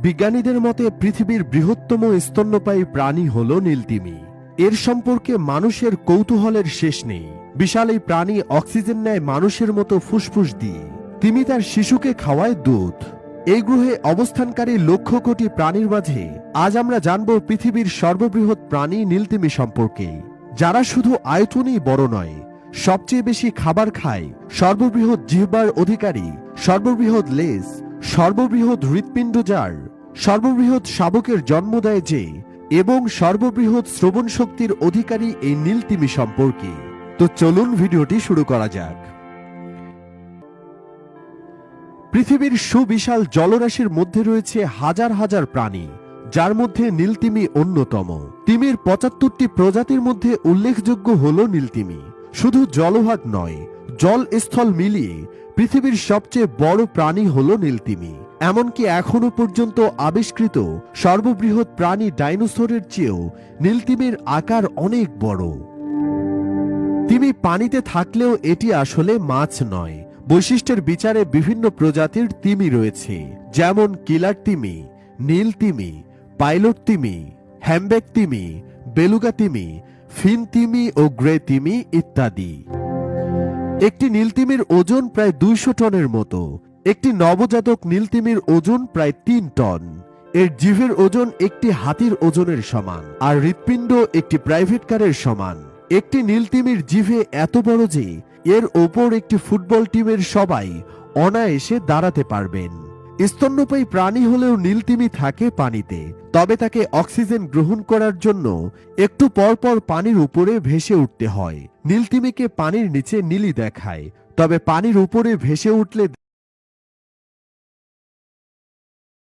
বিজ্ঞানীদের মতে পৃথিবীর বৃহত্তম স্তন্যপায়ী প্রাণী হল নীলতিমি। এর সম্পর্কে মানুষের কৌতূহলের শেষ নেই। বিশাল এই প্রাণী অক্সিজেন নেয় মানুষের মতো ফুসফুস দিয়ে। তিমি তার শিশুকে খাওয়ায় দুধ। এই গ্রহে অবস্থানকারী লক্ষ কোটি প্রাণীর মাঝে আজ আমরা জানব পৃথিবীর সর্ববৃহৎ প্রাণী নীলতিমি সম্পর্কে, যারা শুধু আয়তনেই বড় নয়, সবচেয়ে বেশি খাবার খায়, সর্ববৃহৎ জিহ্বার অধিকারী, সর্ববৃহৎ লেজ, সর্ববৃহৎ হৃৎপিণ্ড যার, সর্ববৃহৎ শাবকের জন্ম দেয় যে, এবং সর্ববৃহৎ শ্রবণ শক্তির অধিকারী এই নীলতিমি সম্পর্কে। তো চলুন ভিডিওটি শুরু করা যাক। পৃথিবীর সুবিশাল জলরাশির মধ্যে রয়েছে হাজার হাজার প্রাণী, যার মধ্যে নীলতিমি অন্যতম। তিমির ৭৫টি প্রজাতির মধ্যে উল্লেখযোগ্য হল নীলতিমি। শুধু জলভাগ নয়, জল স্থল মিলিয়ে পৃথিবীর সবচেয়ে বড় প্রাণী হল নীলতিমি। এমনকি এখনো পর্যন্ত আবিষ্কৃত সর্ববৃহৎ প্রাণী ডাইনোসরের চেয়েও নীলতিমির আকার অনেক বড়। তিমি পানিতে থাকলেও এটি আসলে মাছ নয়। বৈশিষ্ট্যের বিচারে বিভিন্ন প্রজাতির তিমি রয়েছে, যেমন কিলার তিমি, নীল তিমি, পাইলট তিমি, হ্যামবেক তিমি, বেলুগা তিমি, ফিন তিমি ও গ্রে তিমি ইত্যাদি। একটি নীলতিমির ওজন প্রায় ২০০ টনের মতো। একটি নবজাতক নীলতিমির ওজন প্রায় ৩ টন। এর জিভের ওজন একটি হাতির ওজনের সমান, আর হৃৎপিণ্ড একটি প্রাইভেট কারের সমান। একটি নীলতিমির জিভে এত বড় যে এর ওপর একটি ফুটবল টিমের সবাই অনায়াসে দাঁড়াতে পারবেন। স্তন্যপায়ী প্রাণী হলেও নীলতিমি থাকে পানিতে, তবে তাকে অক্সিজেন গ্রহণ করার জন্য একটু পর পর পানির উপরে ভেসে উঠতে হয়। নীলতিমিকে পানির নিচে নীলই দেখায়, তবে পানির উপরে ভেসে উঠলে